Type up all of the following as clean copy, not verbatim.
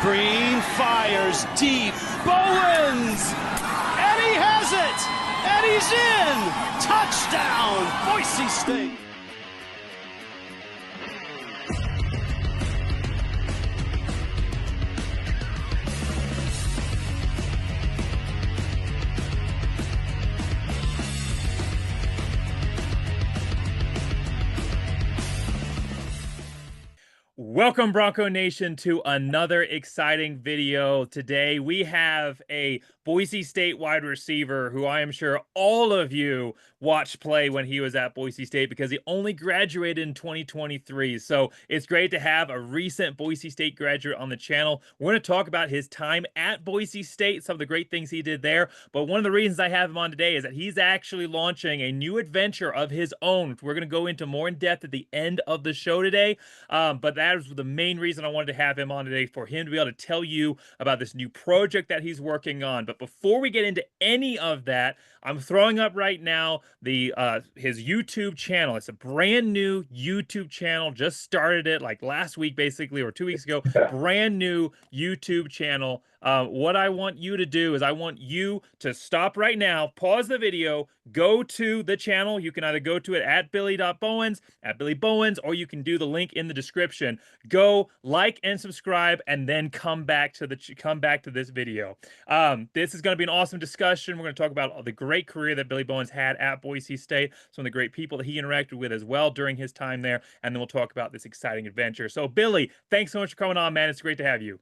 Green fires deep. Bowens! And he has it! And he's in! Touchdown, Boise State! Welcome, Bronco Nation, to another exciting video. Today, we have a Boise State wide receiver who I am sure all of you watched play when he was at Boise State because he only graduated in 2023. So it's great to have a recent Boise State graduate on the channel. We're going to talk about his time at Boise State, some of the great things he did there. But one of the reasons I have him on today is that he's actually launching a new adventure of his own. We're going to go into more in depth at the end of the show today. But that is the main reason I wanted to have him on today, for him to be able to tell you about this new project that he's working on. But before we get into any of that, I'm throwing up right now the his YouTube channel. It's a brand new YouTube channel. Just started it like last week, basically, or 2 weeks ago. Brand new YouTube channel. What I want you to do is I want you to stop right now, pause the video, go to the channel. You can either go to it at billy.bowens, at Billy Bowens, or you can do the link in the description. Go like and subscribe, and then come back to this video. This is going to be an awesome discussion. We're going to talk about the great career that Billy Bowens had at Boise State, some of the great people that he interacted with as well during his time there, and then we'll talk about this exciting adventure. So, Billy, thanks so much for coming on, man. It's great to have you.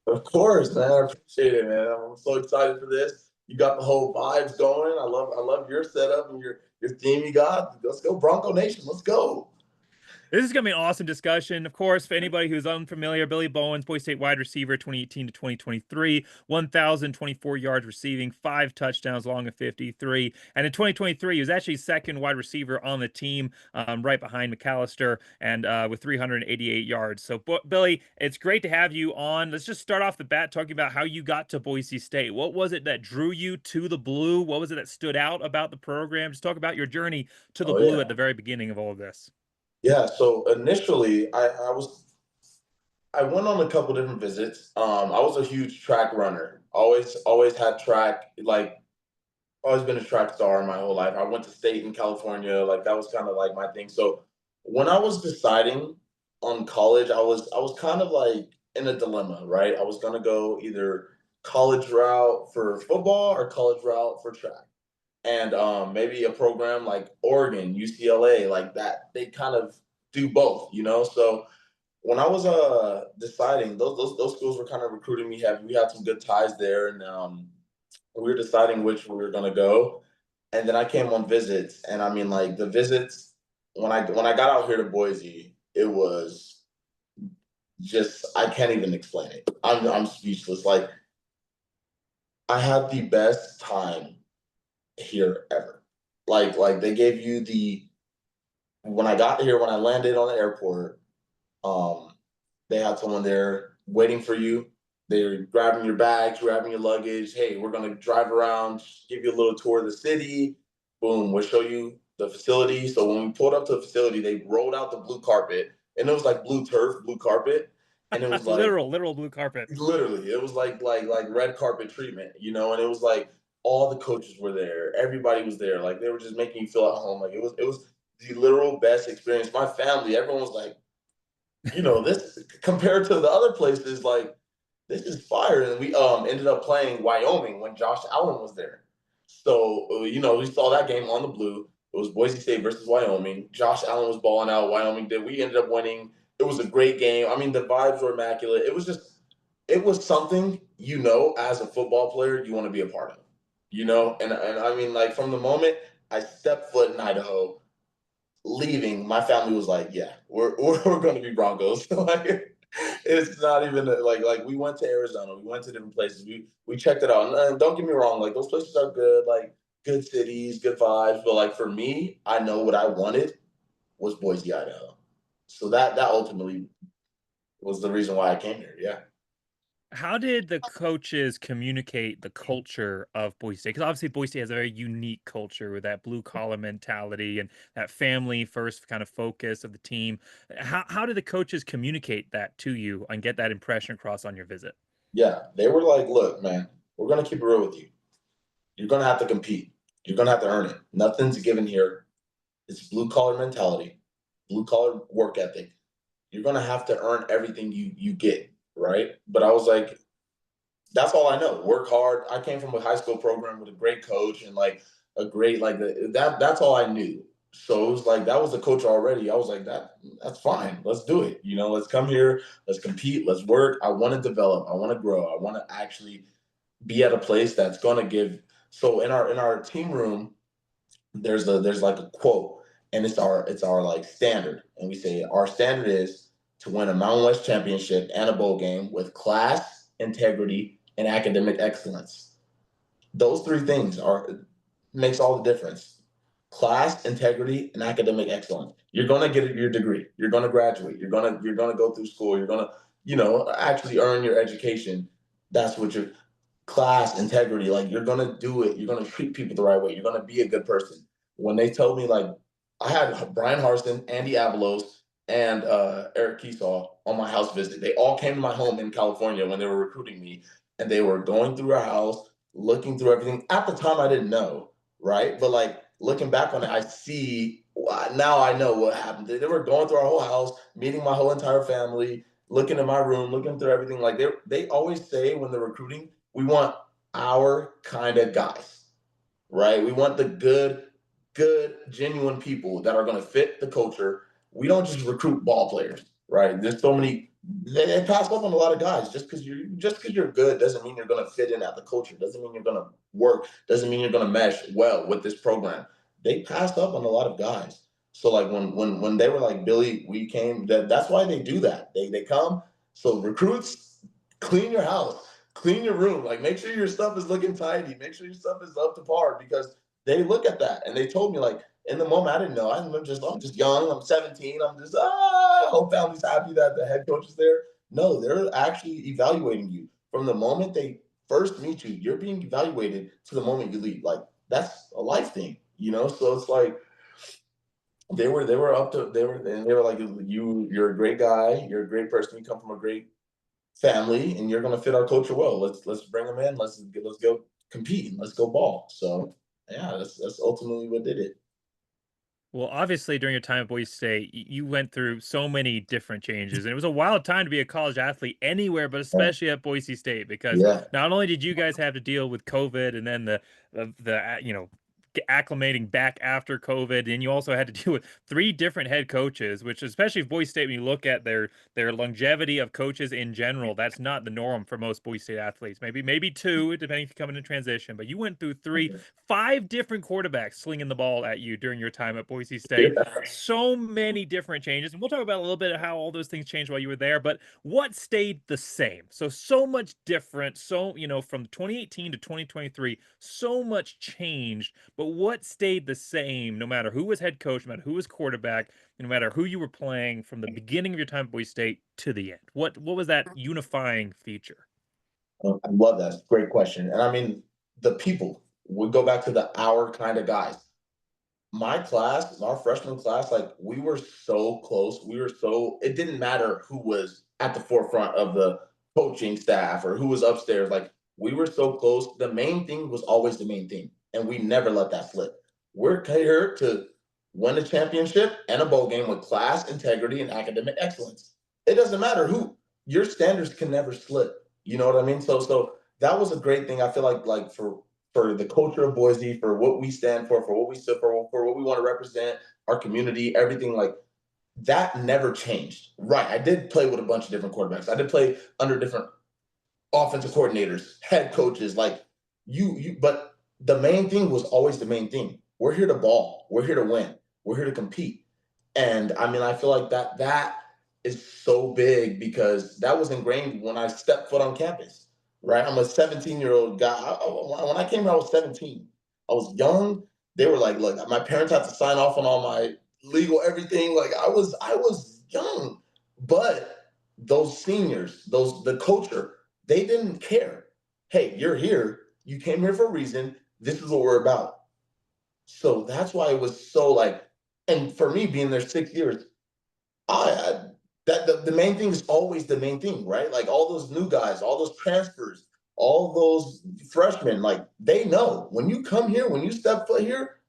Of course, man. I appreciate it, man. I'm so excited for this. You got the whole vibes going. I love your setup and your theme you got. Let's go, Bronco Nation. Let's go. This is going to be an awesome discussion. Of course, for anybody who's unfamiliar, Billy Bowens, Boise State wide receiver, 2018 to 2023, 1,024 yards receiving, 5 touchdowns, long of 53. And in 2023, he was actually second wide receiver on the team, right behind McAllister, and with 388 yards. So, Billy, it's great to have you on. Let's just start off the bat talking about how you got to Boise State. What was it that drew you to the Blue? What was it that stood out about the program? Just talk about your journey to the Blue at the very beginning of all of this. Yeah, so initially I went on a couple different visits. I was a huge track runner. Always had track, like always been a track star my whole life. I went to state in California, like that was kind of like my thing. So when I was deciding on college, I was kind of like in a dilemma, right? I was gonna go either college route for football or college route for track. And maybe a program like Oregon, UCLA, like that, they kind of do both, you know? So when I was deciding, those schools were kind of recruiting me heavy. We had some good ties there, and we were deciding which we were gonna go. And then I came on visits, and I mean, like the visits when I got out here to Boise, it was just I can't even explain it. I'm speechless. Like I had the best time here ever. Like they gave you when I got here, when I landed on the airport, they had someone there waiting for you. They're grabbing your bags, grabbing your luggage. Hey, we're gonna drive around, give you a little tour of the city. Boom, we'll show you the facility. So when we pulled up to the facility, they rolled out the blue carpet, and it was like blue turf, blue carpet, and it was like literal blue carpet. Literally, it was like red carpet treatment, you know, and it was like all the coaches were there, everybody was there, like they were just making you feel at home. Like it was the literal best experience. My family, everyone was like, you know, this compared to the other places, like this is fire. And we ended up playing Wyoming when Josh Allen was there. So you know, we saw that game on the Blue. It was Boise State versus Wyoming. Josh Allen was balling out. Wyoming did. We ended up winning. It was a great game. I mean, the vibes were immaculate. It was something, you know, as a football player, you want to be a part of, you know? And I mean, like from the moment I stepped foot in Idaho, leaving, my family was like, yeah, we're going to be Broncos. Like, it's not even like we went to Arizona, we went to different places, we checked it out. And don't get me wrong, like those places are good, like good cities, good vibes. But like for me, I know what I wanted was Boise, Idaho. So that ultimately was the reason why I came here. Yeah. How did the coaches communicate the culture of Boise State? Because obviously Boise State has a very unique culture with that blue collar mentality and that family first kind of focus of the team. How did the coaches communicate that to you and get that impression across on your visit? Yeah, they were like, look, man, we're gonna keep it real with you. You're gonna have to compete. You're gonna have to earn it. Nothing's given here. It's blue collar mentality, blue collar work ethic. You're gonna have to earn everything you get, right? But I was like, that's all I know. Work hard. I came from a high school program with a great coach and like a great like that. That's all I knew. So it was like that was the coach already. I was like that's fine. Let's do it. Let's come here. Let's compete. Let's work. I want to develop. I want to grow. I want to actually be at a place that's going to give. So in our team room, there's like a quote, and it's our like standard, and we say our standard is to win a Mountain West championship and a bowl game with class, integrity, and academic excellence. Those three things are makes all the difference. Class, integrity, and academic excellence. You're gonna get your degree. You're gonna graduate. You're gonna go through school. You're gonna actually earn your education. That's what your class integrity. Like you're gonna do it. You're gonna treat people the right way. You're gonna be a good person. When they told me like I had Brian Harson, Andy Avalos, and Eric Keesaw on my house visit. They all came to my home in California when they were recruiting me, and they were going through our house, looking through everything. At the time, I didn't know, right? But like looking back on it, I see now I know what happened. They were going through our whole house, meeting my whole entire family, looking at my room, looking through everything. Like they always say when they're recruiting, we want our kind of guys, right? We want the good, genuine people that are going to fit the culture. We don't just recruit ball players, right? There's so many. They pass up on a lot of guys just because you're good doesn't mean you're going to fit in at the culture. Doesn't mean you're going to work. Doesn't mean you're going to mesh well with this program. They passed up on a lot of guys. So like when they were like Billy, we came. That's why they do that. They come. So recruits, clean your house, clean your room. Like make sure your stuff is looking tidy. Make sure your stuff is up to par because they look at that and they told me like in the moment I didn't know. I'm just young. I'm 17. I'm just hope family's happy that the head coach is there. No, they're actually evaluating you from the moment they first meet you. You're being evaluated to the moment you leave. Like that's a life thing. So it's like they were up to they were like you're a great guy. You're a great person. You come from a great family, and you're going to fit our culture well. Let's bring them in. Let's go compete and let's go ball. So yeah, that's ultimately what did it. Well, obviously, during your time at Boise State, you went through so many different changes, and it was a wild time to be a college athlete anywhere, but Yeah, especially at Boise State, because yeah, not only did you guys have to deal with COVID and then acclimating back after COVID, and you also had to deal with three different head coaches, which especially if Boise State, when you look at their longevity of coaches in general, that's not the norm for most Boise State athletes. Maybe two, depending if you come in transition. But you went through five different quarterbacks slinging the ball at you during your time at Boise State. yeah. So many different changes, and we'll talk about a little bit of how all those things changed while you were there. But what stayed the same? So much different. So from 2018 to 2023, so much changed. But what stayed the same, no matter who was head coach, no matter who was quarterback, no matter who you were playing from the beginning of your time at Boise State to the end? What was that unifying feature? I love that. Great question. And I mean, the people. We go back to the our kind of guys. My class, our freshman class, like we were so close. It didn't matter who was at the forefront of the coaching staff or who was upstairs. Like we were so close. The main thing was always the main thing. And we never let that slip. We're here to win a championship and a bowl game with class, integrity, and academic excellence. It doesn't matter who. Your standards can never slip. You know what I mean? So that was a great thing. I feel like for the culture of Boise, for what we stand for what we stood for what we want to represent, our community, everything like that never changed. Right. I did play with a bunch of different quarterbacks. I did play under different offensive coordinators, head coaches, like but the main thing was always the main thing. We're here to ball. We're here to win. We're here to compete. And I mean, I feel like that is so big because that was ingrained when I stepped foot on campus, right? I'm a 17-year-old guy. When I came here, I was 17. I was young. They were like, look, my parents had to sign off on all my legal everything. Like I was young, but those seniors, the culture, they didn't care. Hey, you're here. You came here for a reason. This is what we're about. So that's why it was so like, and for me being there 6 years, I That the main thing is always the main thing, right? Like all those new guys, all those transfers, all those freshmen, like they know when you come here, when you step foot here,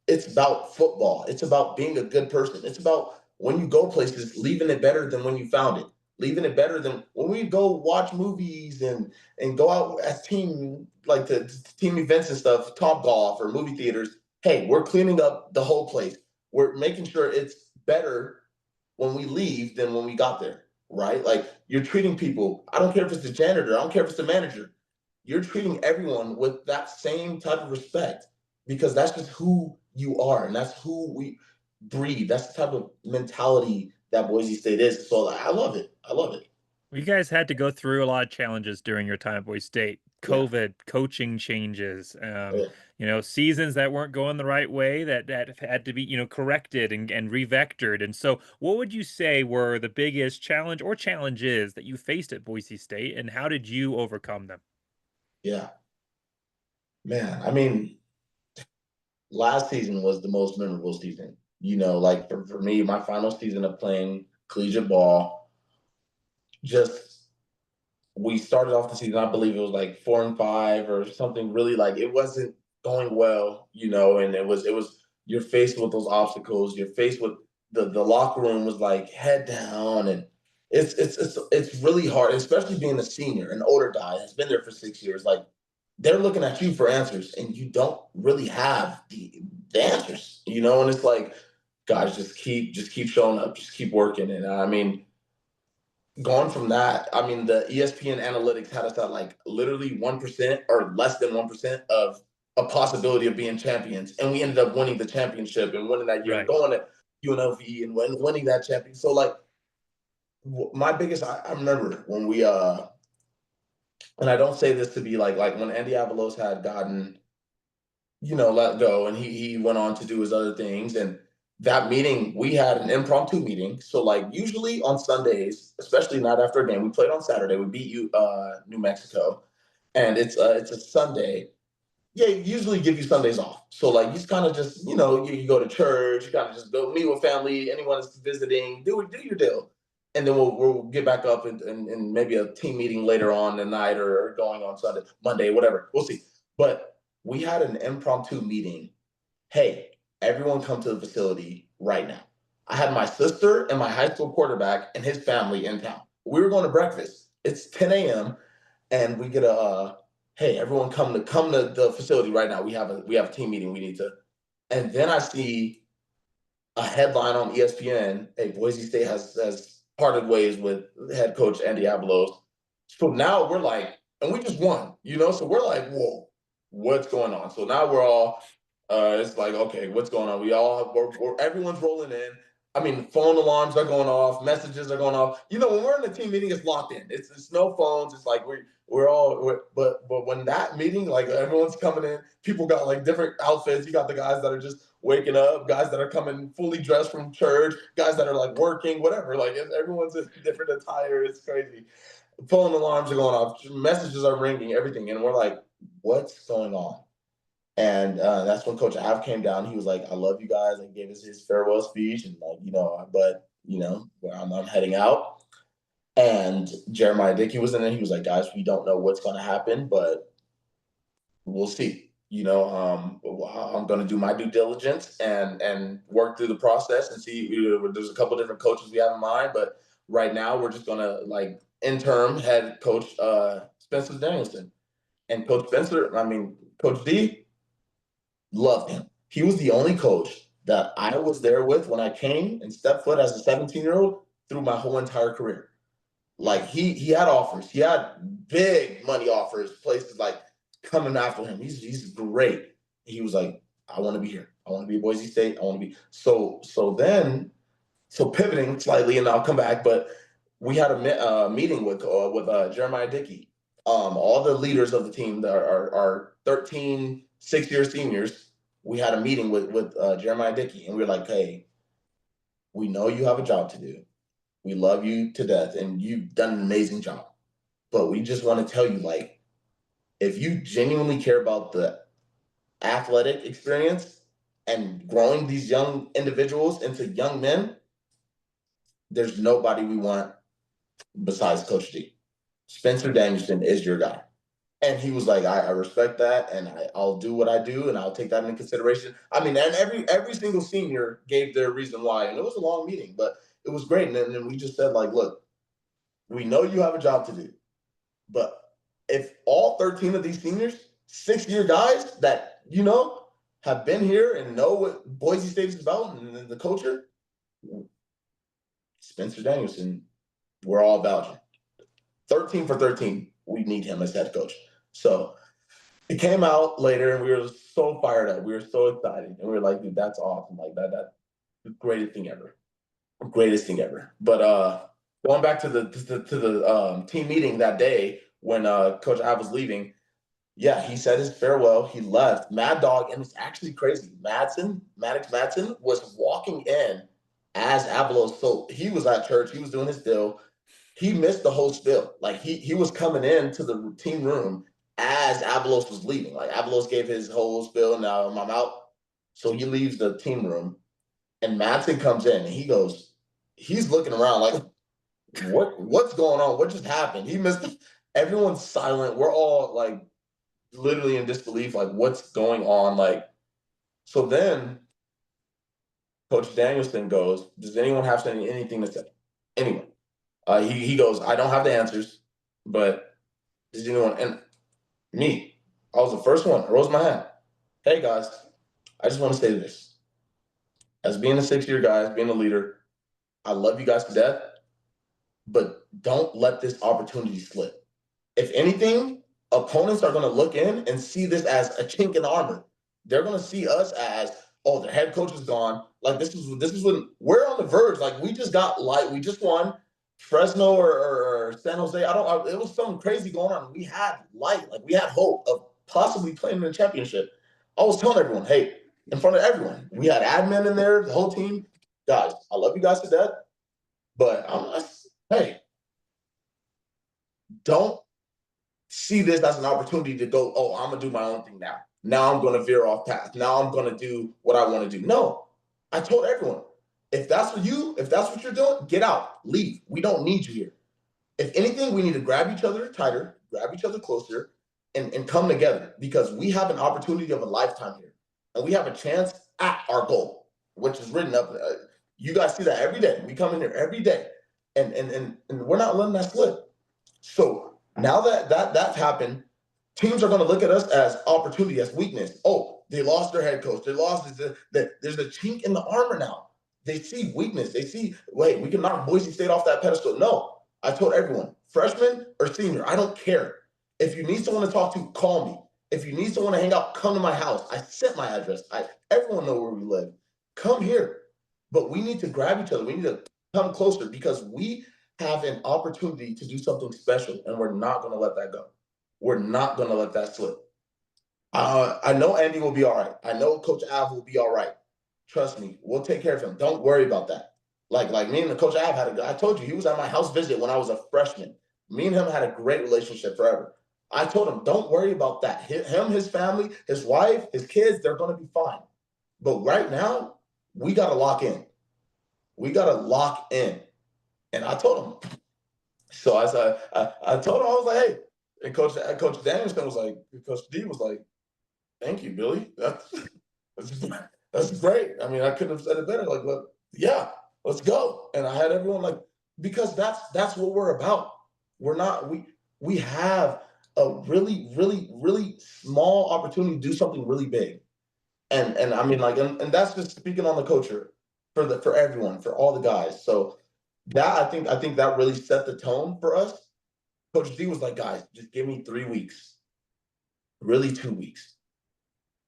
it's about football. It's about being a good person. It's about when you go places, leaving it better than when you found it. Leaving it better than when we go watch movies and go out as team, like to team events and stuff, Top Golf or movie theaters. Hey, we're cleaning up the whole place. We're making sure it's better when we leave than when we got there, right? Like you're treating people. I don't care if it's the janitor. I don't care if it's the manager. You're treating everyone with that same type of respect because that's just who you are and that's who we breed. That's the type of mentality that Boise State is. So I love it. I love it. You guys had to go through a lot of challenges during your time at Boise State. Yeah. COVID, coaching changes, Yeah. seasons that weren't going the right way that had to be, corrected and revectored. And so what would you say were the biggest challenge or challenges that you faced at Boise State, and how did you overcome them? Yeah. Man, I mean, last season was the most memorable season. Like for me, my final season of playing collegiate ball, just we started off the season, I believe it was like 4-5 or something really like it wasn't going well, and it was you're faced with those obstacles, you're faced with the locker room was like head down and it's really hard, especially being a senior, an older guy has been there for 6 years. Like they're looking at you for answers and you don't really have the answers, and it's like, guys, just keep showing up, just keep working. And I mean, going from that, I mean, the ESPN analytics had us at like literally 1% or less than 1% of a possibility of being champions. And we ended up winning the championship and winning that year and Right. going to UNLV and winning that champion. So like my biggest, I remember when we, and I don't say this to be like when Andy Avalos had gotten, let go and he went on to do his other things. And that meeting, we had an impromptu meeting. So like usually on Sundays, especially not after a game, we played on Saturday. We beat you New Mexico, and it's a Sunday. Yeah, usually give you Sundays off. So like you kind of just you go to church, you kind of just go meet with family, anyone that's visiting, do your deal, and then we'll get back up and maybe a team meeting later on the night or going on Sunday, Monday, whatever. We'll see. But we had an impromptu meeting. Hey, everyone come to the facility right now. I had my sister and my high school quarterback and his family in town. We were going to breakfast. It's 10 a.m. and we get a hey, everyone come to the facility right now. We have a team meeting. We need to. And then I see a headline on ESPN. Hey, Boise State has parted ways with head coach Andy Avalos. So now we're like, and we just won, So we're like, whoa, what's going on? So now we're all, it's like, okay, what's going on? Everyone's rolling in. I mean, phone alarms are going off, messages are going off. When we're in a team meeting, it's locked in. It's no phones. It's like but when that meeting, like everyone's coming in, people got like different outfits. You got the guys that are just waking up, guys that are coming fully dressed from church, guys that are like working, whatever. Like everyone's in different attire. It's crazy. Phone alarms are going off, messages are ringing, everything, and we're like, what's going on? And that's when Coach Av came down. He was like, I love you guys. And gave us his farewell speech. And like, but I'm heading out. And Jeremiah Dickey was in there. He was like, guys, we don't know what's going to happen, but we'll see. I'm going to do my due diligence and work through the process and see. There's a couple different coaches we have in mind, but right now we're just going to like interim head coach Spencer Danielson. And Coach Spencer, I mean, Coach D, loved him. He was the only coach that I was there with when I came and stepped foot as a 17-year-old through my whole entire career. Like he had offers. He had big money offers, places like coming after him. He's great. He was like, I want to be here. I want to be at Boise State. I want to be so pivoting slightly, and I'll come back. But we had a meeting with Jeremiah Dickey. All the leaders of the team that are 13 6-year seniors. We had a meeting with Jeremiah Dickey, and we were like, hey, we know you have a job to do. We love you to death, and you've done an amazing job. But we just want to tell you, like, if you genuinely care about the athletic experience and growing these young individuals into young men, there's nobody we want besides Coach D. Spencer Danielson is your guy. And he was like, I respect that, and I'll do what I do, and I'll take that into consideration. I mean, and every single senior gave their reason why, and it was a long meeting, but it was great. And then we just said, like, look, we know you have a job to do, but if all 13 of these seniors, 6-year guys that, have been here and know what Boise State is about and the culture, Spencer Danielson, we're all about you. 13 for 13, we need him as head coach. So it came out later, and we were so fired up. We were so excited, and we were like, dude, that's awesome. Like that's the greatest thing ever. Greatest thing ever. But going back to the team meeting that day when Coach Av was leaving, yeah, he said his farewell. He left. Mad Dog, and it's actually crazy. Maddox Madsen was walking in as Avalos. So he was at church. He was doing his deal. He missed the whole spill. Like he was coming into the team room as Avalos was leaving. Like Avalos gave his whole spill. Now I'm out. So he leaves the team room, and Madsen comes in, and he's looking around like, what's going on? What just happened? He missed. Everyone's silent. We're all like literally in disbelief. Like, what's going on? Like, so then Coach Danielson goes, does anyone have anything to say? Anyone? He goes, I don't have the answers, but does anyone? And me, I was the first one. I rose my hand. Hey, guys, I just want to say this. As being a 6-year guy, as being a leader, I love you guys to death, but don't let this opportunity slip. If anything, opponents are going to look in and see this as a chink in the armor. They're going to see us as, oh, the head coach is gone. Like, this is when we're on the verge. Like, we just got light. We just won. Fresno or San Jose, it was something crazy going on. We had light, like we had hope of possibly playing in the championship. I was telling everyone, hey, in front of everyone, we had admin in there, the whole team. Guys, I love you guys to death, but hey, don't see this as an opportunity to go, oh, I'm going to do my own thing now. Now I'm going to veer off path. Now I'm going to do what I want to do. No, I told everyone, if that's what you're doing, get out, leave. We don't need you here. If anything, we need to grab each other tighter, grab each other closer, and come together, because we have an opportunity of a lifetime here. And we have a chance at our goal, which is written up. You guys see that every day. We come in here every day, and we're not letting that slip. So now that's happened, teams are going to look at us as opportunity, as weakness. Oh, they lost their head coach. They lost there's a chink in the armor now. They see weakness. They see, wait, we can knock Boise State off that pedestal. No, I told everyone, freshman or senior, I don't care. If you need someone to talk to, call me. If you need someone to hang out, come to my house. I sent my address. Everyone knows where we live. Come here. But we need to grab each other. We need to come closer, because we have an opportunity to do something special, and we're not going to let that go. We're not going to let that slip. I know Andy will be all right. I know Coach Av will be all right. Trust me, we'll take care of him. Don't worry about that. Like me and the Coach Av I told you, he was at my house visit when I was a freshman. Me and him had a great relationship forever. I told him, don't worry about that. Him, his family, his wife, his kids, they're going to be fine. But right now, we got to lock in. We got to lock in. And I told him. So I told him, I was like, hey. And Coach Danielson was like, Coach D was like, thank you, Billy. That's great. I mean, I couldn't have said it better. Like, look, yeah, let's go. And I had everyone like, because that's what we're about. We have a really, really, really small opportunity to do something really big. And I mean, like, and that's just speaking on the culture for everyone, for all the guys. So that I think that really set the tone for us. Coach D was like, guys, just give me 3 weeks. Really 2 weeks.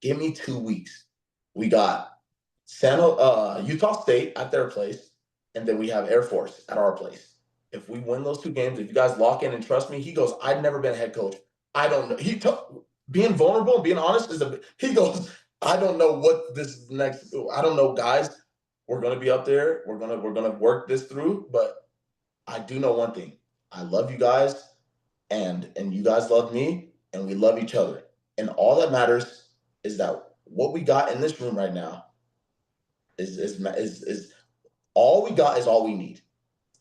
Give me 2 weeks. We got Utah State at their place, and then we have Air Force at our place. If we win those 2 games, if you guys lock in and trust me, he goes, I've never been a head coach. I don't know. Being vulnerable and being honest he goes, I don't know what this next, I don't know, guys. We're going to be up there. We're going to work this through, but I do know one thing. I love you guys, and you guys love me, and we love each other. And all that matters is that what we got in this room right now is all we got is all we need.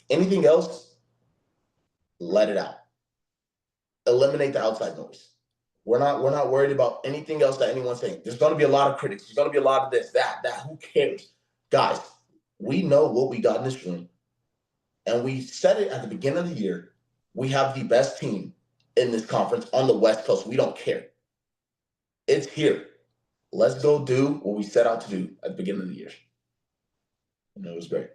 Anything else, let it out. Eliminate the outside noise. We're not worried about anything else that anyone's saying. There's going to be a lot of critics. There's going to be a lot of this, that. Who cares? Guys, we know what we got in this room. And we said it at the beginning of the year. We have the best team in this conference on the West Coast. We don't care. It's here. Let's go do what we set out to do at the beginning of the year. And it was great.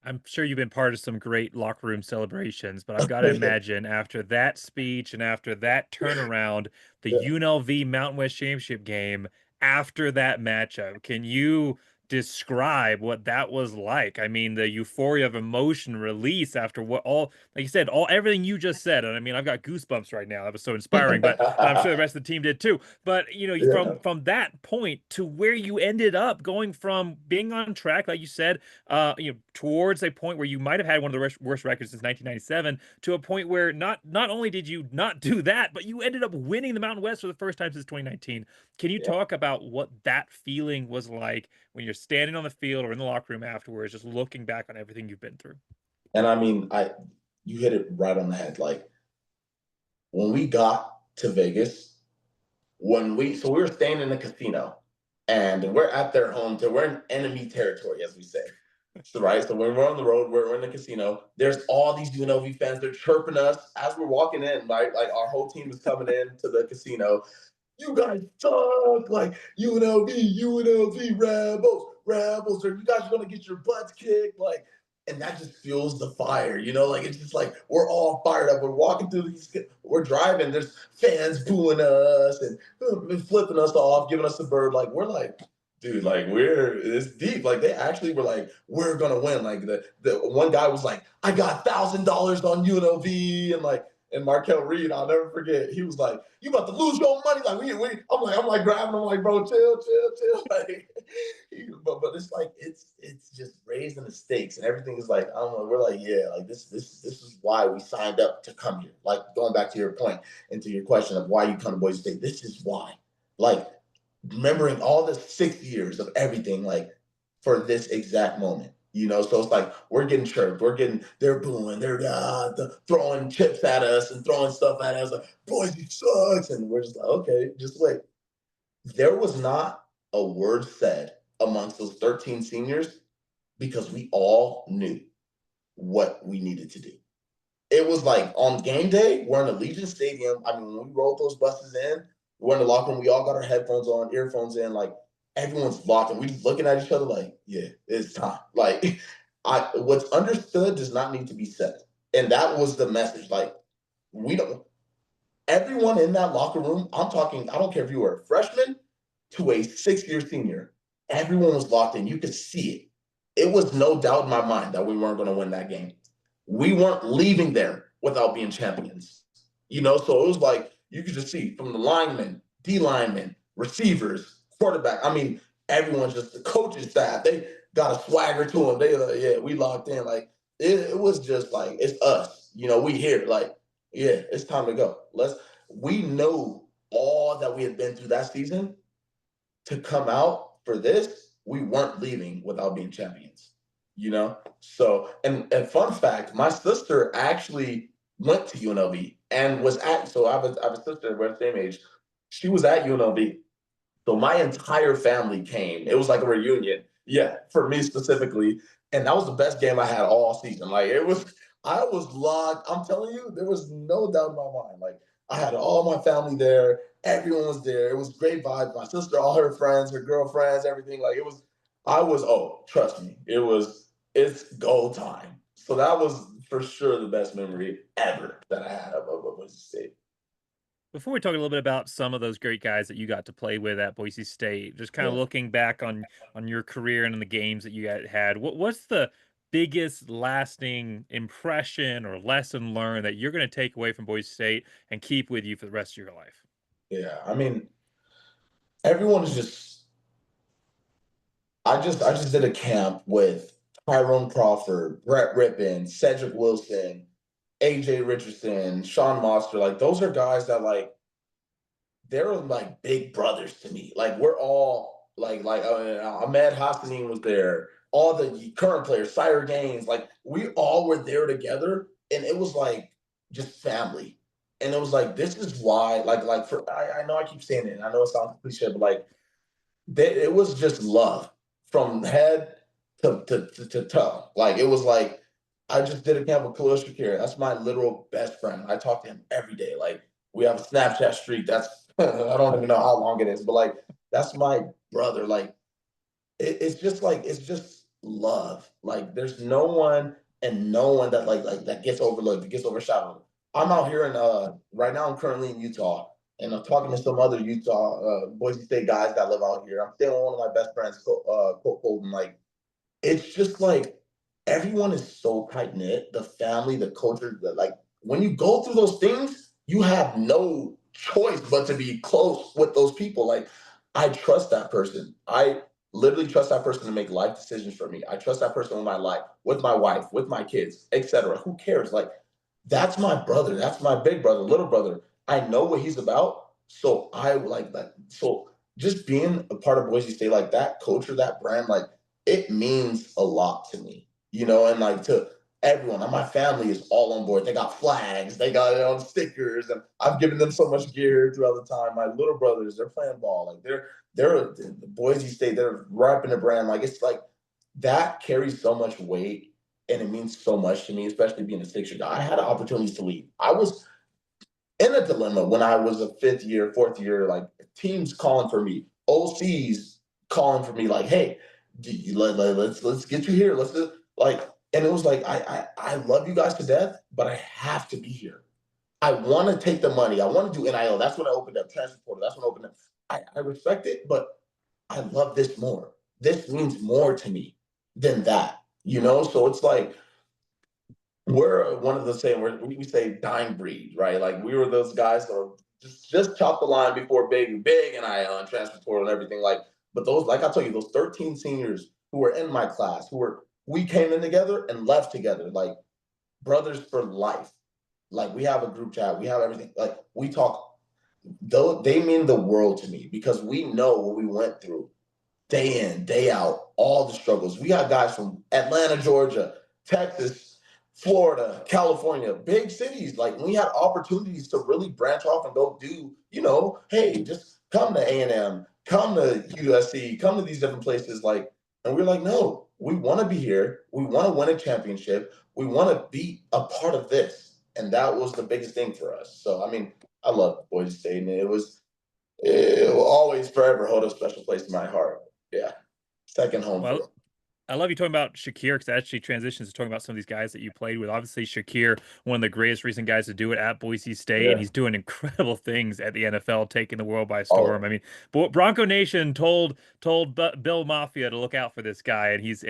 I'm sure you've been part of some great locker room celebrations, but I've got to imagine after that speech and after that turnaround, the UNLV Mountain West Championship game, after that matchup, can you describe what that was like? I mean, the euphoria of emotion release after what all, like you said, everything you just said. And I mean, I've got goosebumps right now. That was so inspiring, but I'm sure the rest of the team did too. But you know, from that point to where you ended up going from being on track, like you said, towards a point where you might have had one of the worst records since 1997, to a point where not only did you not do that, but you ended up winning the Mountain West for the first time since 2019. Can you talk about what that feeling was like when you're standing on the field or in the locker room afterwards, just looking back on everything you've been through? And I mean, you hit it right on the head. Like when we got to Vegas, so we were staying in the casino, and we're at their home. We're in enemy territory, as we say. Right. So when we're on the road, we're in the casino. There's all these UNLV fans. They're chirping us as we're walking in. Right, like our whole team is coming in to the casino. You guys suck, like UNLV, rebels, or you guys are gonna get your butts kicked, like, and that just fuels the fire, like it's just like we're all fired up. We're walking through we're driving, there's fans booing us and flipping us off, giving us the bird, like we're like, dude, like it's deep. Like they actually were like, we're gonna win. Like the one guy was like, I got $1,000 on UNLV, and like. And Markel Reed, I'll never forget. He was like, "You about to lose your money?" Like I'm like grabbing him, like, bro, chill. Like, but it's like it's just raising the stakes and everything is like, I don't know. We're like, yeah, like this is why we signed up to come here. Like going back to your point and to your question of why you come to Boise State. This is why. Like remembering all the 6 years of everything, like for this exact moment. So it's like we're getting chirped, they're booing, they're throwing chips at us and throwing stuff at us, like Boise sucks, and we're just like, okay, just wait. There was not a word said amongst those 13 seniors because we all knew what we needed to do. It was like on game day, we're in Allegiant Stadium. I mean, when we rolled those buses in, we're in the locker room, we all got our headphones on, earphones in, like everyone's locked and we just looking at each other like, yeah, it's time. Like what's understood does not need to be said. And that was the message. Like everyone in that locker room, I'm talking, I don't care if you were a freshman to a 6-year senior, everyone was locked in. You could see it. It was no doubt in my mind that we weren't going to win that game. We weren't leaving there without being champions. So it was like, you could just see from the linemen, D linemen, receivers, quarterback. I mean, everyone's just the coaching staff. They got a swagger to them. They like, yeah, we locked in. Like it was just like, it's us. We here. Like, yeah, it's time to go. We know all that we had been through that season. To come out for this, we weren't leaving without being champions. So and fun fact, my sister actually went to UNLV and was so I have a sister, we're the same age. She was at UNLV. So my entire family came. It was like a reunion. Yeah, for me specifically. And that was the best game I had all season. Like I was locked. I'm telling you, there was no doubt in my mind. Like I had all my family there. Everyone was there. It was great vibes. My sister, all her friends, her girlfriends, everything. Like trust me, it's go time. So that was for sure the best memory ever that I had of Boise State. Before we talk a little bit about some of those great guys that you got to play with at Boise State, just kind of looking back on your career and in the games that you had, what's the biggest lasting impression or lesson learned that you're going to take away from Boise State and keep with you for the rest of your life? Yeah, I mean, everyone is just. I just did a camp with Tyrone Crawford, Brett Rippon, Cedric Wilson, AJ Richardson, Sean Monster. Like those are guys that like they're like big brothers to me. Like we're all like Ahmed Hassanin was there. all the current players, Sire Gaines, like we all were there together, and it was like just family. And it was like, this is why, I know I keep saying it, and I know it sounds cliche, but like it was just love from head to toe. Like it was like I just did a camp with Khalil Shakir. That's my literal best friend. I talk to him every day. Like we have a Snapchat streak. That's I don't even know how long it is, but like that's my brother. Like it's just love. Like there's no one and no one that like that gets overlooked, that gets overshadowed. I'm out here in right now. I'm currently in Utah, and I'm talking to some other Utah Boise State guys that live out here. I'm staying with one of my best friends, Colton. Like it's just like everyone is so tight knit. The family, the culture, like when you go through those things, you have no choice but to be close with those people. Like I trust that person. I literally trust that person to make life decisions for me. I trust that person with my life, with my wife, with my kids, etc. Who cares? Like that's my brother. That's my big brother, little brother. I know what he's about. So I like that. So just being a part of Boise State, like that culture, that brand, like it means a lot to me, and like to everyone. And my family is all on board. They got flags, they got it on stickers, and I've given them so much gear throughout the time. My little brothers, they're playing ball. Like they're the Boise State, they're repping the brand. Like it's like that carries so much weight and it means so much to me, especially being a Sixer guy. I had opportunities to leave. I was in a dilemma when I was a fifth year, fourth year, like teams calling for me, OCs calling for me, like, hey, let's get you here. Let's do like, and it was like, I love you guys to death, but I have to be here. I want to take the money. I want to do NIL. That's when I opened up transfer portal. That's when I opened up. I respect it, but I love this more. This means more to me than that. So it's like we're one of the same. We say dying breed, right? Like we were those guys that were just chop the line before big NIL and transfer portal and everything. Like, but those, like I told you, those 13 seniors who were in my class, we came in together and left together, like brothers for life. Like we have a group chat, we have everything. Like we talk. Though they mean the world to me because we know what we went through day in, day out, all the struggles. We got guys from Atlanta, Georgia, Texas, Florida, California, big cities. Like we had opportunities to really branch off and go do, hey, just come to A&M, come to USC, come to these different places. Like, and we're like, no, we want to be here. We want to win a championship. We want to be a part of this. And that was the biggest thing for us. So, I mean, I love Boise State, and it will always forever hold a special place in my heart. Yeah. Second home for Well, them. I love you talking about Shakir because that actually transitions to talking about some of these guys that you played with. Obviously, Shakir, one of the greatest recent guys to do it at Boise State, Yeah. and he's doing incredible things at the NFL, taking the world by Oh, storm. I mean, Bronco Nation told Bill Mafia to look out for this guy, and he's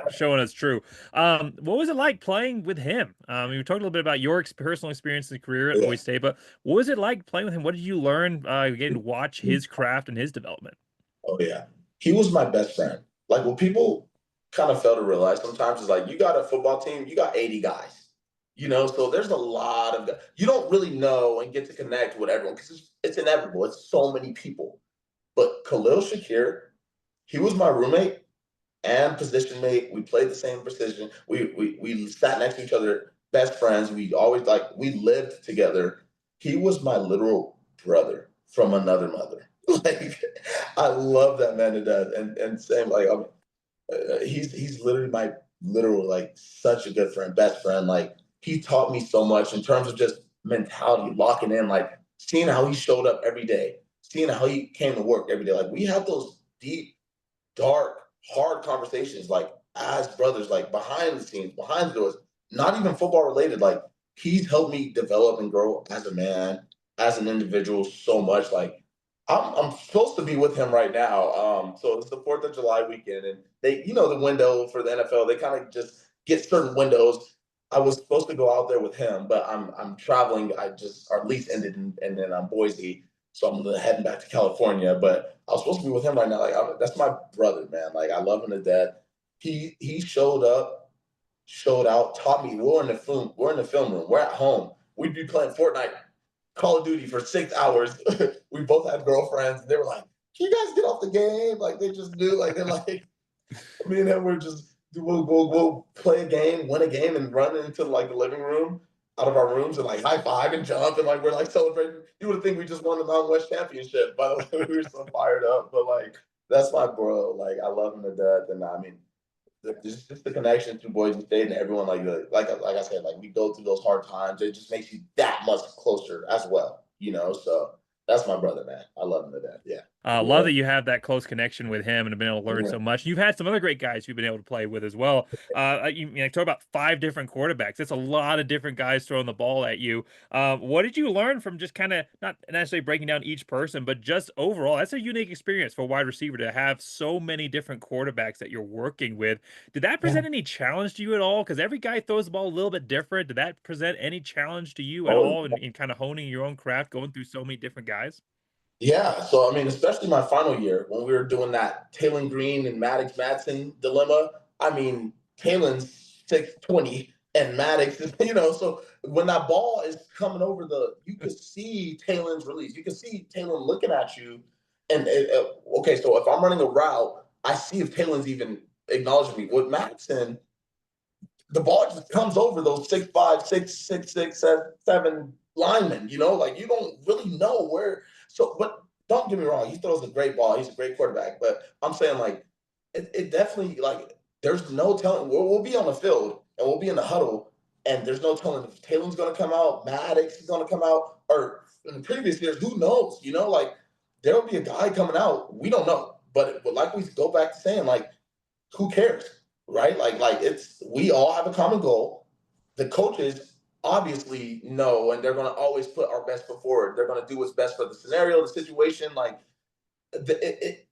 showing us true. What was it like playing with him? We talked a little bit about your personal experience and career at Boise State, but what was it like playing with him? What did you learn getting to watch his craft and his development? Oh, yeah. He was my best friend. Like what people kind of fail to realize sometimes is like you got a football team, you got 80 guys. So there's a lot of you don't really know and get to connect with everyone because it's inevitable. It's so many people. But Khalil Shakir, he was my roommate and position mate. We played the same position. We sat next to each other, best friends. We always we lived together. He was my literal brother from another mother. Like I love that man to death. And same he's literally my literal such a good friend, best friend. Like he taught me so much in terms of just mentality, locking in, like seeing how he showed up every day, seeing how he came to work every day. Like we had those deep, dark, hard conversations, like as brothers, like behind the scenes, behind the doors, not even football related. Like he's helped me develop and grow as a man, as an individual so much. Like I'm supposed to be with him right now. So it's the 4th of July weekend, and they, the window for the NFL, they kind of just get certain windows. I was supposed to go out there with him, but I'm traveling. Our lease ended, and then I'm Boise, so I'm heading back to California. But I was supposed to be with him right now. Like that's my brother, man. Like I love him to death. He showed up, showed out, taught me. We're in the film room. We're at home. We'd be playing Fortnite, Call of Duty for 6 hours. We both had girlfriends. And they were like, "Can you guys get off the game?" Like they just knew. Like they're like, Me and him, we'll play a game, win a game, and run into like the living room out of our rooms and like high five and jump and like we're like celebrating. You would think we just won the Mountain West Championship. By the way, we were so fired up. But like that's my bro. Like I love him to death. And I mean, just the connection to Boise State and everyone like I said, like we go through those hard times. It just makes you that much closer as well. So that's my brother, man. I love him to death. Yeah. Love that you have that close connection with him and have been able to learn so much. You've had some other great guys you've been able to play with as well. You talk about 5 different quarterbacks. That's a lot of different guys throwing the ball at you. What did you learn from just kind of not necessarily breaking down each person, but just overall? That's a unique experience for a wide receiver to have so many different quarterbacks that you're working with. Did that present any challenge to you at all? Because every guy throws the ball a little bit different. Did that present any challenge to you at all in kind of honing your own craft, going through so many different guys? Yeah, so I mean, especially my final year when we were doing that Talon Green and Maddox Madsen dilemma. I mean, Talon's 6'20" and Maddox is, so when that ball is coming over you can see Talon's release. You can see Talon looking at you. And okay, so if I'm running a route, I see if Talon's even acknowledging me. With Madsen, the ball just comes over those 6'5", 6'6", 6'7" linemen, like you don't really know where. So, but don't get me wrong, he throws a great ball. He's a great quarterback. But I'm saying like it definitely like there's no telling. We'll be on the field and we'll be in the huddle, and there's no telling if Taylor's going to come out, Maddox is going to come out, or in the previous years, who knows? Like there'll be a guy coming out. We don't know. But like we go back to saying, like, who cares, right? Like we all have a common goal. The coaches obviously know, and they're going to always put our best foot forward. They're going to do what's best for the scenario, the situation. Like it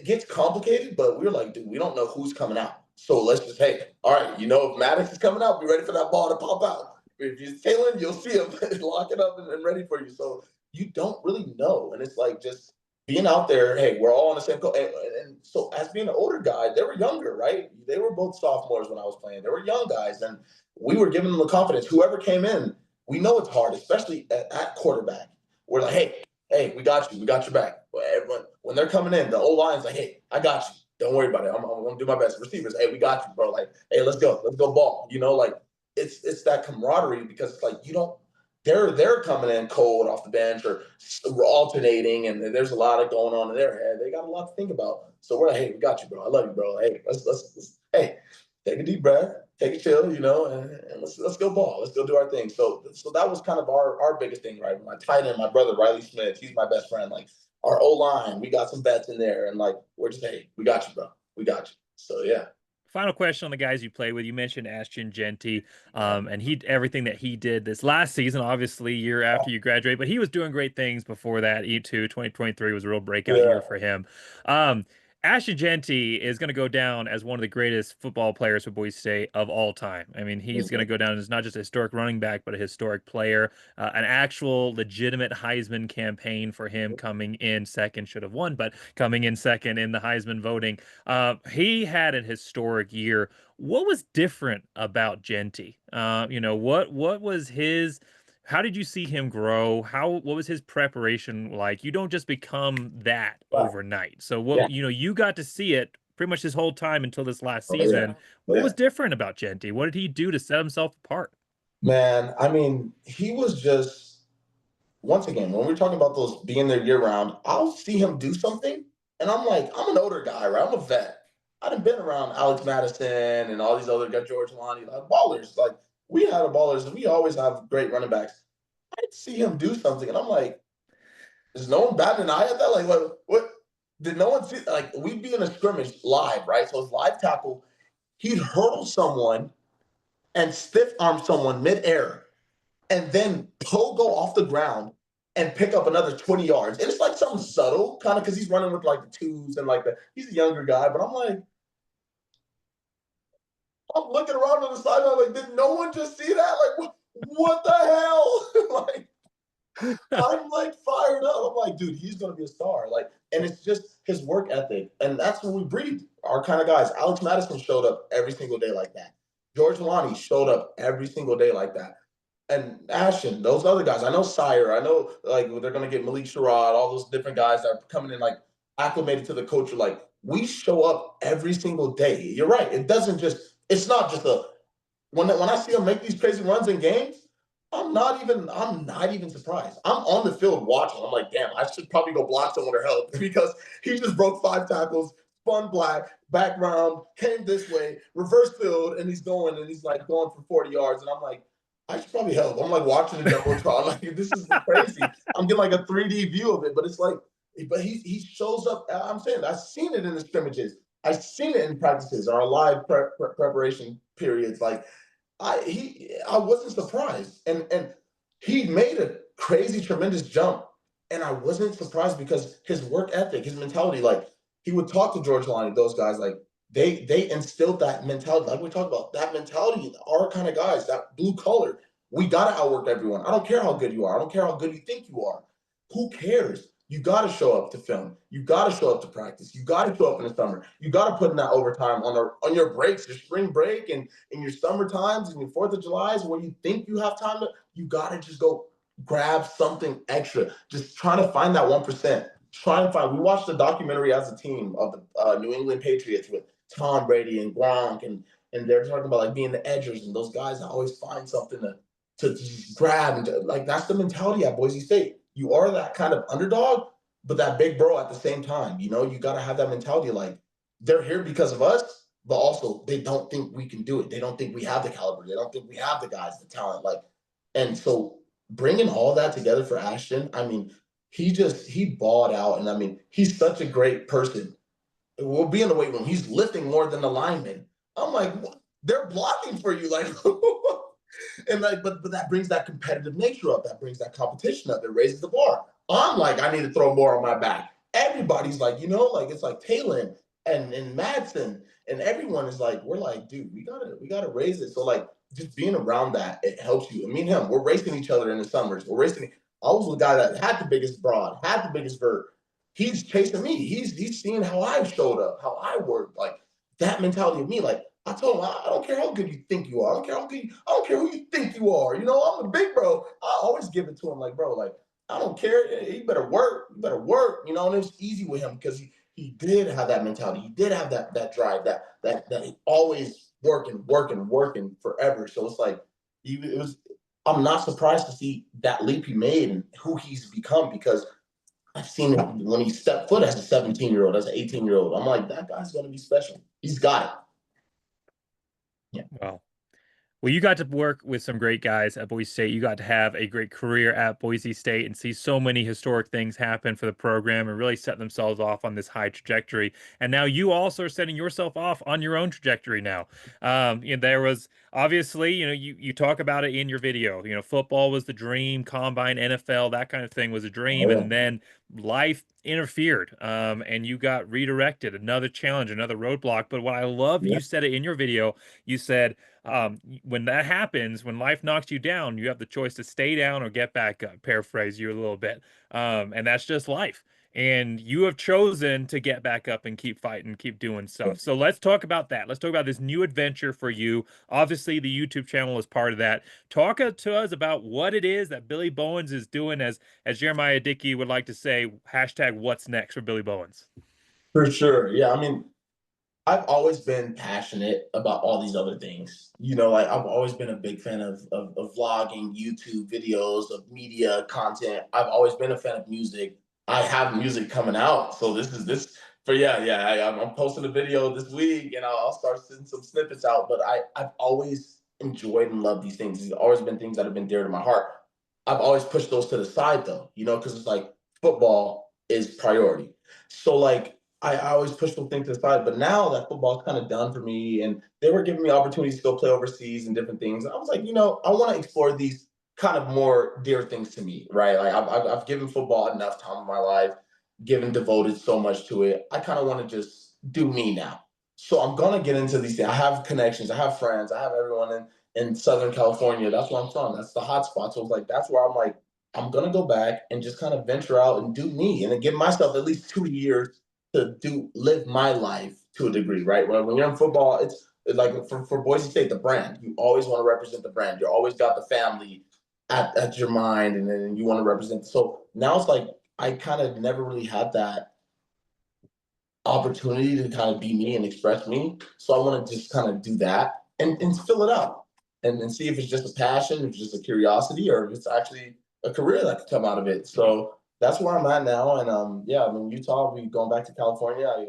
gets complicated, but we're like, dude, we don't know who's coming out. So let's just, hey, all right, if Maddox is coming out, be ready for that ball to pop out. If you're tailing, you'll see him lock it up and ready for you. So you don't really know. And it's like just being out there, hey, we're all on the same coach. And so as being an older guy, they were younger, right? They were both sophomores when I was playing. They were young guys. And we were giving them the confidence. Whoever came in, we know it's hard, especially at quarterback. We're like, hey, we got you. We got your back. When they're coming in, the O-line's like, hey, I got you. Don't worry about it. I'm going to do my best. Receivers, hey, we got you, bro. Like, hey, let's go ball. Like it's that camaraderie because it's like they're coming in cold off the bench or alternating, and there's a lot of going on in their head. They got a lot to think about. So we're like, hey, we got you, bro. I love you, bro. Hey, let's hey, take a deep breath, take a chill, and let's go ball. Let's go do our thing. So that was kind of our biggest thing, right? My tight end, my brother Riley Smith, he's my best friend. Like our O-line, we got some vets in there, and like we're just, hey, we got you, bro. We got you. So yeah. Final question on the guys you play with. You mentioned Ashton Jeanty, and everything that he did this last season, obviously year after you graduate, but he was doing great things before that. E2 2023 was a real breakout year for him. Ashton Jeanty is going to go down as one of the greatest football players for Boise State of all time. I mean, he's going to go down as not just a historic running back, but a historic player, an actual legitimate Heisman campaign for him coming in second, should have won, but coming in second in the Heisman voting. He had an historic year. What was different about Jeanty? What was his... How did you see him grow? What was his preparation like? You don't just become that overnight. So you got to see it pretty much his whole time until this last season. What was different about Jeanty? What did he do to set himself apart? Man, I mean, he was just, once again, when we're talking about those being there year round, I'll see him do something and I'm like, I'm an older guy, right? I'm a vet. I done been around Alex Madison and all these other guys, George Lonnie, like ballers. Like we had ballers, and we always have great running backs. I see him do something, and I'm like, is no one batting an eye at that? Like, what? Did no one see? Like, we'd be in a scrimmage live, right? So it's live tackle. He'd hurdle someone and stiff arm someone midair, and then pogo off the ground and pick up another 20 yards. And it's like something subtle, kind of, because he's running with like the twos and like he's a younger guy, but I'm like, I'm looking around on the sideline, like, did no one just see that? Like, what the hell? Like, I'm like fired up. I'm like, dude, he's gonna be a star. Like, and it's just his work ethic, and that's what we breed. Our kind of guys. Alex Madison showed up every single day like that. George Lonnie showed up every single day like that. And Ashton, those other guys. I know Sire. I know like they're gonna get Malik Sherrod, all those different guys that are coming in like acclimated to the culture. Like we show up every single day. You're right. It's not just when I see them make these crazy runs in games, I'm not even surprised. I'm on the field watching. I'm like, damn, I should probably go block someone or help because he just broke 5 tackles, spun background, came this way, reverse field, and he's like going for 40 yards. And I'm like, I should probably help. I'm like watching the Jumbotron. Like, this is crazy. I'm getting like a 3D view of it, but it's like, but he shows up. I'm saying I've seen it in the scrimmages. I've seen it in practices, our live preparation periods. Like, I wasn't surprised, and he made a crazy, tremendous jump, and I wasn't surprised because his work ethic, his mentality, like he would talk to George Lonnie, those guys, like they instilled that mentality, like we talked about that mentality, our kind of guys, that blue collar. We gotta outwork everyone. I don't care how good you are. I don't care how good you think you are. Who cares? You got to show up to film. You got to show up to practice. You got to show up in the summer. You got to put in that overtime on your breaks, your spring break, and in your summer times and your 4th of July's where you think you have time to. You got to just go grab something extra. Just trying to find that 1%. We watched the documentary as a team of the New England Patriots with Tom Brady and Gronk, and they're talking about like being the edgers and those guys that always find something to just grab, and like that's the mentality at Boise State. You are that kind of underdog, but that big bro at the same time. You got to have that mentality. Like, they're here because of us, but also they don't think we can do it. They don't think we have the caliber. They don't think we have the guys, the talent. Like, and so bringing all that together for Ashton, I mean, he balled out, and I mean, he's such a great person. We'll be in the weight room. He's lifting more than the lineman. I'm like, what? They're blocking for you, like. And like, but that brings that competitive nature up. That brings that competition up. It raises the bar. I'm like, I need to throw more on my back. Everybody's like, like it's like Talon and Madsen and everyone is like, we're like, dude, we gotta raise it. So like, just being around that, it helps you. And me and him, we're racing each other in the summers. We're racing. I was the guy that had the biggest broad, had the biggest vert. He's chasing me. He's seeing how I showed up, how I worked. Like that mentality of me, like. I told him, I don't care how good you think you are. I don't care who you think you are. I'm a big bro. I always give it to him like, bro, like, I don't care. You better work. And it was easy with him because he did have that mentality. He did have that drive, that he always working forever. So it's like, I'm not surprised to see that leap he made and who he's become because I've seen it when he stepped foot as a 17-year-old, as an 18-year-old. I'm like, that guy's going to be special. He's got it. Yeah. Well, you got to work with some great guys at Boise State. You got to have a great career at Boise State and see so many historic things happen for the program and really set themselves off on this high trajectory. And now you also are setting yourself off on your own trajectory now. There was obviously, you talk about it in your video. Football was the dream, combine, NFL, that kind of thing was a dream. Oh, yeah. And then life interfered and you got redirected, another challenge, another roadblock. But what I love, you said it in your video, you said, when that happens, when life knocks you down, you have the choice to stay down or get back up. Paraphrase you a little bit. And that's just life. And you have chosen to get back up and keep fighting, keep doing stuff. So let's talk about that. Let's talk about this new adventure for you. Obviously, the YouTube channel is part of that. Talk to us about what it is that Billy Bowens is doing, as Jeremiah Dickey would like to say, hashtag what's next for Billy Bowens. For sure. Yeah, I mean, I've always been passionate about all these other things. Like I've always been a big fan of vlogging, YouTube videos, of media content. I've always been a fan of music. I have music coming out. So I'm posting a video this week and I'll start sending some snippets out. But I've always enjoyed and loved these things. These have always been things that have been dear to my heart. I've always pushed those to the side though, because it's like football is priority. So like, I always push those things to the side, but now that football's kind of done for me and they were giving me opportunities to go play overseas and different things. I was like, I want to explore these kind of more dear things to me, right? Like I've given football enough time in my life, devoted so much to it. I kind of want to just do me now. So I'm going to get into these things. I have connections. I have friends. I have everyone in Southern California. That's where I'm from. That's the hot spot. So it's like, that's where I'm like, I'm going to go back and just kind of venture out and do me and then give myself at least 2 years to live my life to a degree, right? When you're in football, it's like for Boise State, the brand. You always want to represent the brand. You always got the family at your mind, and then you want to represent. So now it's like I kind of never really had that opportunity to kind of be me and express me. So I want to just kind of do that and fill it out and see if it's just a passion, if it's just a curiosity, or if it's actually a career that could come out of it. So that's where I'm at now. And yeah, I mean, Utah, we going back to California. I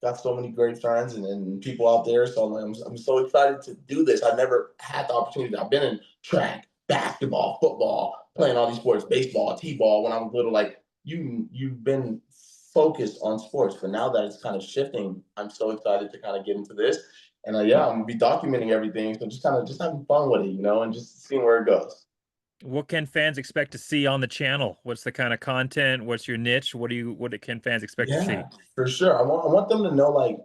got so many great friends and people out there. So I'm so excited to do this. I never had the opportunity. I've been in track, basketball, football, playing all these sports, baseball, t-ball when I was little. Like you've been focused on sports, but now that it's kind of shifting, I'm so excited to kind of get into this. And yeah, I'm gonna be documenting everything. So just having fun with it, and just seeing where it goes. What can fans expect to see on the channel? What's the kind of content? What's your niche? What can fans expect to see? Yeah, for sure. I want them to know, like,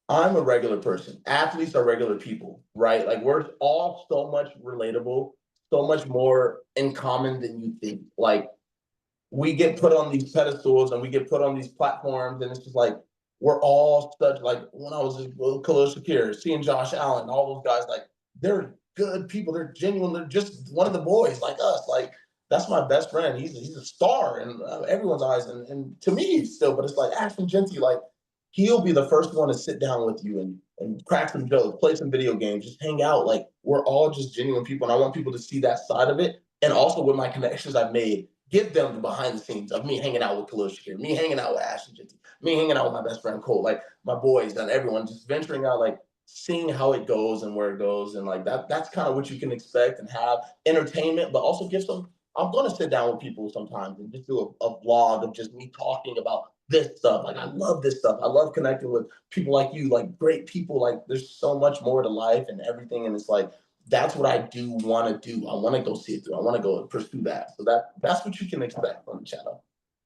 I'm a regular person. Athletes are regular people, right? Like we're all so much relatable, so much more in common than you think. Like we get put on these pedestals and we get put on these platforms, and it's just like we're all such, like when I was with Khalil Shakir, seeing Josh Allen, all those guys, like they're good people, they're genuine, they're just one of the boys like us. Like that's my best friend. He's a star in everyone's eyes, and to me still. But it's like Ashton Jeanty, like he'll be the first one to sit down with you and crack some jokes, play some video games, just hang out. Like we're all just genuine people, and I want people to see that side of it. And also with my connections I've made, give them the behind the scenes of me hanging out with Khalil Shakir, me hanging out with Ashton Jeanty, me hanging out with my best friend Cole, like my boys and everyone, just venturing out, like seeing how it goes and where it goes. And like that's kind of what you can expect and have entertainment, but also give some. I'm going to sit down with people sometimes and just do a vlog of just me talking about this stuff. Like I love this stuff. I love connecting with people like you, like great people. Like there's so much more to life and everything. And it's like that's what I do want to do. I want to go see it through. I want to go pursue that. So that's what you can expect on the channel.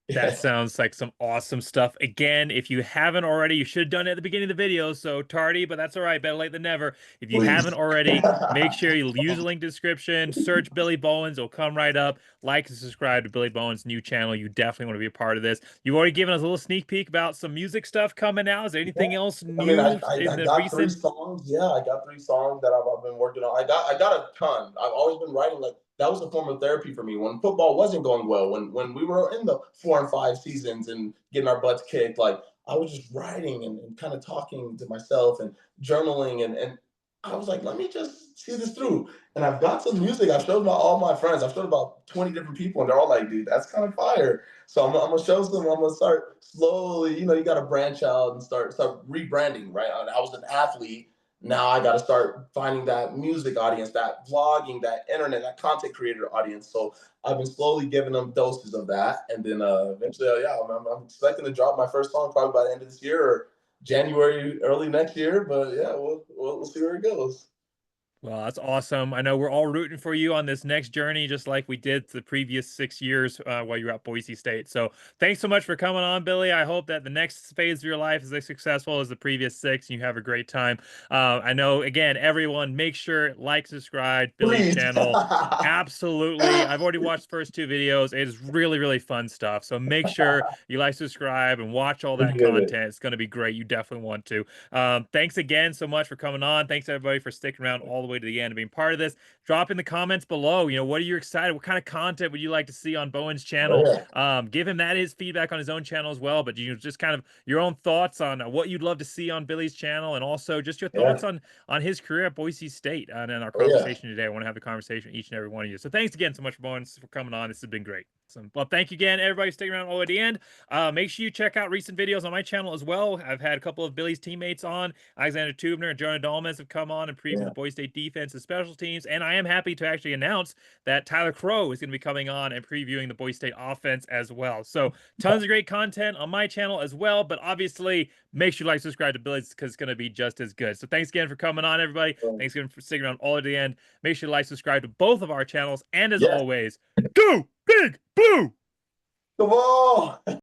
That sounds like some awesome stuff. Again, if you haven't already, you should have done it at the beginning of the video. So tardy, but that's all right. Better late than never. If you Please. haven't already, make sure you use the link description, search Billy Bowens. It'll come right up. Like and subscribe to Billy Bowens' new channel. You definitely want to be a part of this. You've already given us a little sneak peek about some music stuff coming out. Is there anything else I mean, new in I the got three recent? songs. Yeah, I got three songs that I've been working on. I got a ton. I've always been writing. Like that was a form of therapy for me when football wasn't going well. When we were in the 4 and 5 seasons and getting our butts kicked, like I was just writing and kind of talking to myself and journaling and I was like, let me just see this through. And I've got some music. I've showed all my friends. I've showed about 20 different people, and they're all like, dude, that's kind of fire. So I'm gonna show them. I'm gonna start slowly. You got to branch out and start rebranding, right? I was an athlete. Now I got to start finding that music audience, that vlogging, that internet, that content creator audience. So I've been slowly giving them doses of that, and then eventually, yeah, I'm expecting to drop my first song probably by the end of this year or January, early next year. But yeah, we'll see where it goes. Well, that's awesome. I know we're all rooting for you on this next journey, just like we did the previous 6 years while you were at Boise State. So thanks so much for coming on, Billy. I hope that the next phase of your life is as successful as the previous 6 and you have a great time. I know, again, everyone, make sure, like, subscribe, Billy's Please. channel. Absolutely. I've already watched the first 2 videos. It is really, really fun stuff. So make sure you like, subscribe, and watch all that Appreciate content. it. It's going to be great. You definitely want to. Thanks again so much for coming on. Thanks everybody for sticking around all the way to the end and being part of this. Drop in the comments below. What are you excited? What kind of content would you like to see on Bowen's channel? Oh, yeah. Give him his feedback on his own channel as well. But just kind of your own thoughts on what you'd love to see on Billy's channel, and also just your thoughts Yeah. on his career at Boise State and in our Oh, yeah. conversation today. I want to have the conversation with each and every one of you. So thanks again so much, Bowens, for coming on. This has been great. So, well, thank you again, everybody, sticking around all the way to the end. Make sure you check out recent videos on my channel as well. I've had a couple of Billy's teammates on. Alexander Tubner and Jonah Dolmans have come on and previewed the Boise State defense and special teams. And I am happy to actually announce that Tyler Crow is going to be coming on and previewing the Boise State offense as well. So tons of great content on my channel as well. But obviously, make sure you like, subscribe to Billy's because it's going to be just as good. So thanks again for coming on, everybody. Thanks again for sticking around all to the end. Make sure you like, subscribe to both of our channels. And as always, go Big Blue! Come on.